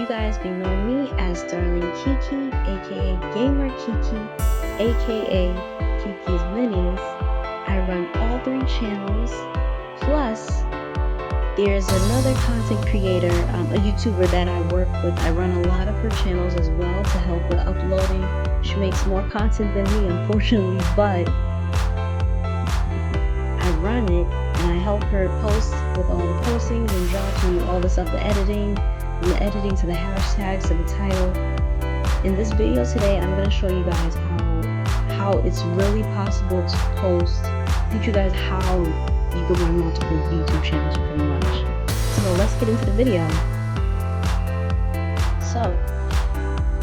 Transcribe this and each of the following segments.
You guys may know me as Darling KeKe, aka Gamer KeKe, aka KeKe's Minis. I run all 3 channels, plus there's another content creator, a YouTuber that I work with. I run a lot of her channels as well to help with uploading. She makes more content than me, unfortunately, but I run it and I help her post with all the postings and drops and all the stuff, the editing, from the editing to the hashtags to the title. In this video today, I'm going to show you guys how it's really possible to post, teach you guys how you can run multiple YouTube channels pretty much. So let's get into the video. So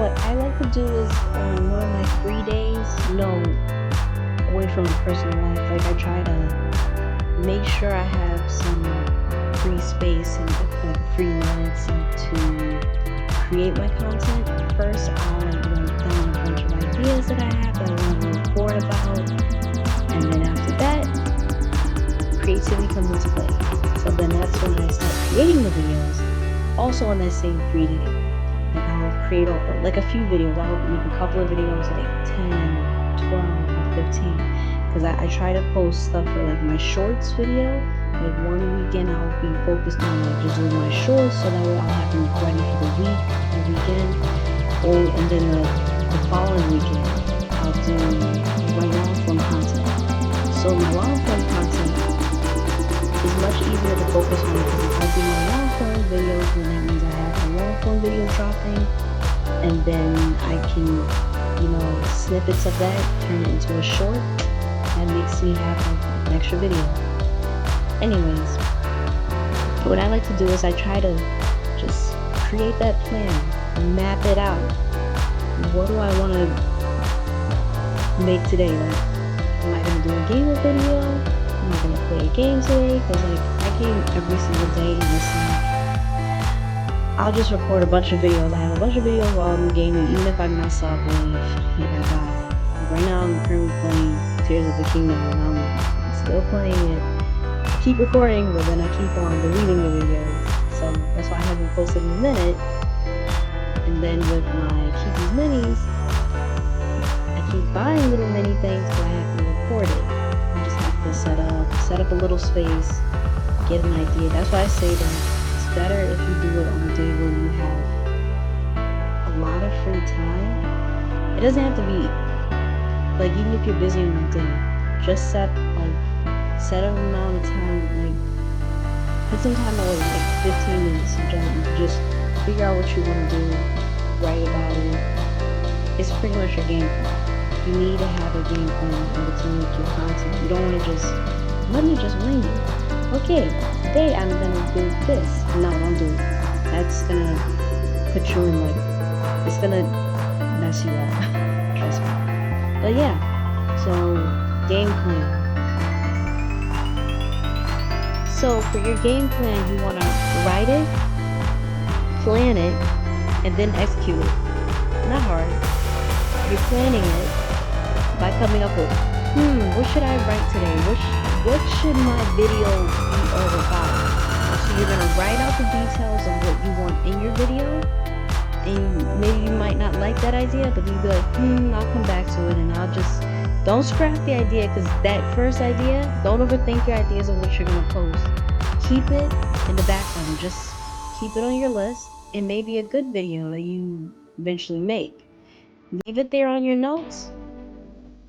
what I like to do is on one of my free days, away from the personal life, like I try to make sure I have some free space and like free minutes to create my content. First, I write down a bunch of ideas that I have that I want to record about, and then after that, creativity comes into play. So then that's when I start creating the videos. Also on that same free day, like I'll create like a few videos. I'll make a couple of videos, like 10, 12, or 15, because I try to post stuff for like my shorts video. Like one weekend I'll be focused on like just doing my shorts, so that way I'll have them ready for the weekend. And then the following weekend I'll do my long form content. So my long form content is much easier to focus on because if I do my long form videos, then that means I have a long form video dropping, and then I can, snippets of that turn it into a short. That makes me have an extra video. Anyways, what I like to do is I try to just create that plan, map it out. What do I want to make today? Like, am I going to do a gamer video? Am I going to play a game today? Because like I game every single day, and it's like I'll just record a bunch of videos. I have a bunch of videos while I'm gaming, even if I mess up and if I die. Right now I'm currently playing Tears of the Kingdom, and I'm still playing it. Keep recording, but then I keep on deleting the videos, so that's why I haven't posted in a minute. And then with my KeKe's Minis, I keep buying little mini things, but I have to record it. I just have to set up a little space, get an idea. That's why I say that it's better if you do it on a day where you have a lot of free time. It doesn't have to be like, even if you're busy on a day, just set an amount of time, like put some time away, like 15 minutes, and just figure out what you want to do, write about it. It's pretty much your game plan. You need to have a game plan in order to make your content. You don't want to let me just wing it. Okay, today I'm gonna do this. No, don't do it. That's gonna put you in it's gonna mess you up. Trust me. But yeah, so game plan. So for your game plan, you want to write it, plan it, and then execute it. Not hard. You're planning it by coming up with, what should I write today? What should my video be all about? So you're going to write out the details of what you want in your video, and maybe you might not like that idea, but you'll be like, I'll come back to it, and don't scrap the idea, because that first idea, don't overthink your ideas of what you're going to post. Keep it in the background. Just keep it on your list. It may be a good video that you eventually make. Leave it there on your notes.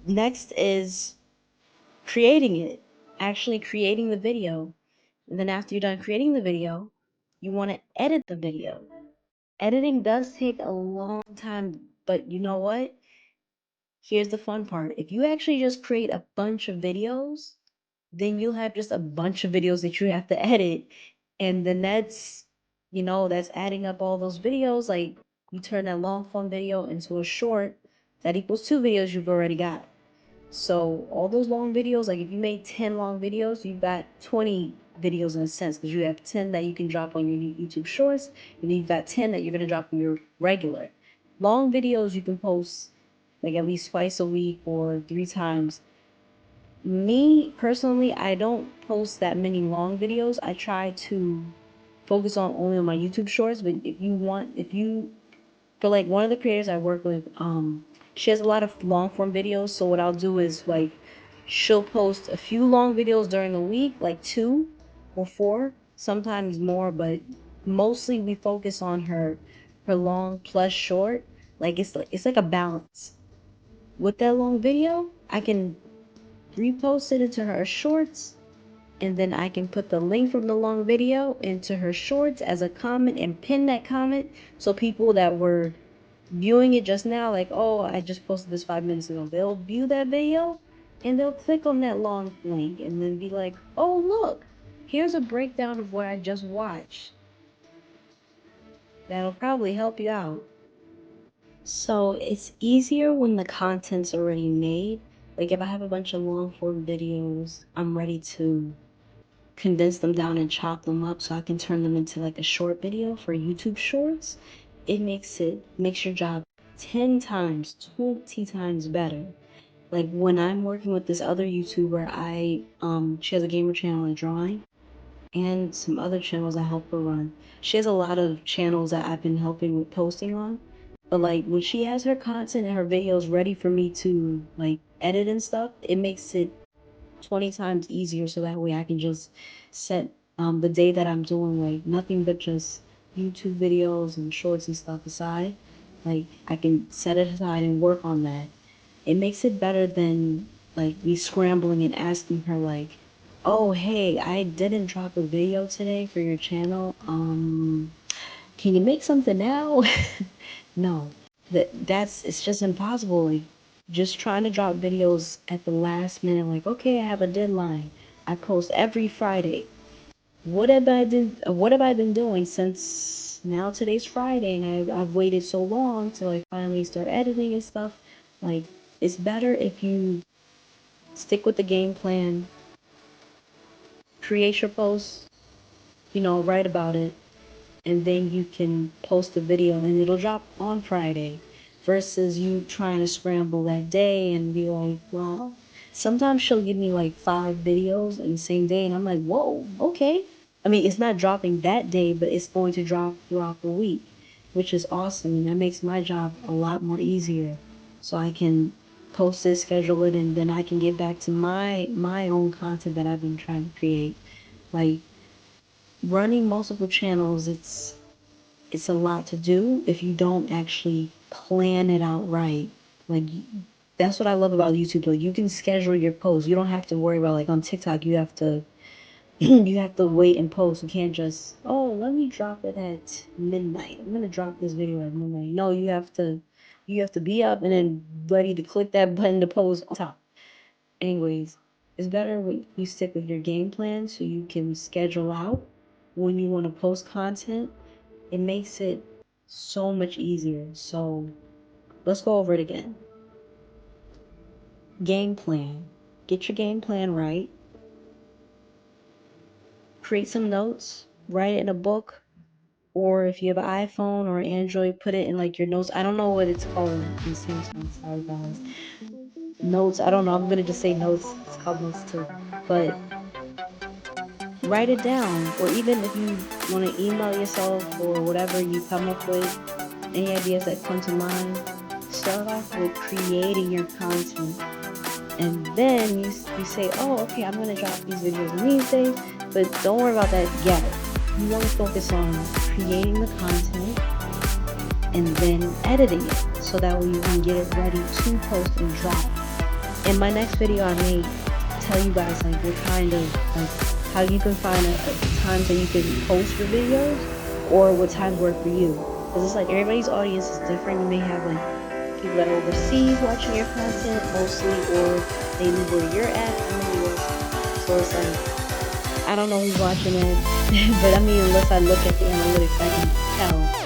Next is creating it. Actually creating the video. And then after you're done creating the video, you want to edit the video. Editing does take a long time, but you know what? Here's the fun part. If you actually just create a bunch of videos, then you'll have just a bunch of videos that you have to edit. And then that's adding up all those videos. Like, you turn that long form video into a short, that equals 2 videos you've already got. So all those long videos, like if you made 10 long videos, you've got 20 videos in a sense, because you have 10 that you can drop on your YouTube shorts, and then you've got 10 that you're going to drop on your regular. Long videos you can post like at least twice a week or 3 times. Me personally, I don't post that many long videos. I try to focus on only on my YouTube shorts. But if you for like one of the creators I work with, she has a lot of long form videos. So what I'll do is like she'll post a few long videos during the week, like 2 or 4, sometimes more, but mostly we focus on her long plus short. Like it's like a balance. With that long video, I can repost it into her shorts, and then I can put the link from the long video into her shorts as a comment and pin that comment, so people that were viewing it just now, like, oh, I just posted this 5 minutes ago, they'll view that video and they'll click on that long link and then be like, oh, look, here's a breakdown of what I just watched. That'll probably help you out. So it's easier when the content's already made. Like if I have a bunch of long form videos, I'm ready to condense them down and chop them up so I can turn them into like a short video for YouTube shorts. It makes your job 10 times, 20 times better. Like when I'm working with this other YouTuber, she has a gamer channel and drawing and some other channels I help her run. She has a lot of channels that I've been helping with posting on. But like when she has her content and her videos ready for me to like edit and stuff, it makes it 20 times easier, so that way I can just set the day that I'm doing like nothing but just YouTube videos and shorts and stuff aside. Like I can set it aside and work on that. It makes it better than like me scrambling and asking her like, oh hey, I didn't drop a video today for your channel. Can you make something now? No. It's just impossible. Like, just trying to drop videos at the last minute, like, okay, I have a deadline. I post every Friday. What have I been doing since now today's Friday and I've waited so long till I finally start editing and stuff. Like, it's better if you stick with the game plan, create your posts, write about it, and then you can post a video and it'll drop on Friday, versus you trying to scramble that day and be like, well, sometimes she'll give me like 5 videos in the same day and I'm like, whoa, okay. I mean, it's not dropping that day, but it's going to drop throughout the week, which is awesome, and that makes my job a lot more easier. So I can post it, schedule it, and then I can get back to my own content that I've been trying to create. Like running multiple channels, it's a lot to do if you don't actually plan it out right. Like that's what I love about YouTube. Like you can schedule your posts. You don't have to worry about like on TikTok. You have to you have to wait and post. You can't just let me drop it at midnight. I'm gonna drop this video at midnight. No, you have to be up and then ready to click that button to post on top. Anyways, it's better when you stick with your game plan so you can schedule out when you want to post content. It makes it so much easier. So let's go over it again. Game plan. Get your game plan right. Create some notes. Write it in a book. Or if you have an iPhone or Android, put it in like your notes. I don't know what it's called in Samsung. Sorry guys. Notes. I don't know. I'm gonna just say notes. It's called notes too. But write it down. Or even if you want to email yourself or whatever you come up with, any ideas that come to mind, start off with creating your content. And then you say, oh, okay, I'm going to drop these videos on these days, but don't worry about that yet. You want to focus on creating the content and then editing it, so that way you can get it ready to post and drop. In my next video, I may tell you guys like what kind of, like how you can find times that you can post your videos or what times work for you. Because it's like everybody's audience is different. You may have like people that are overseas watching your content mostly, or they live where you're at. I'm in the US, so it's like I don't know who's watching it, but I mean, unless I look at the analytics, I can tell.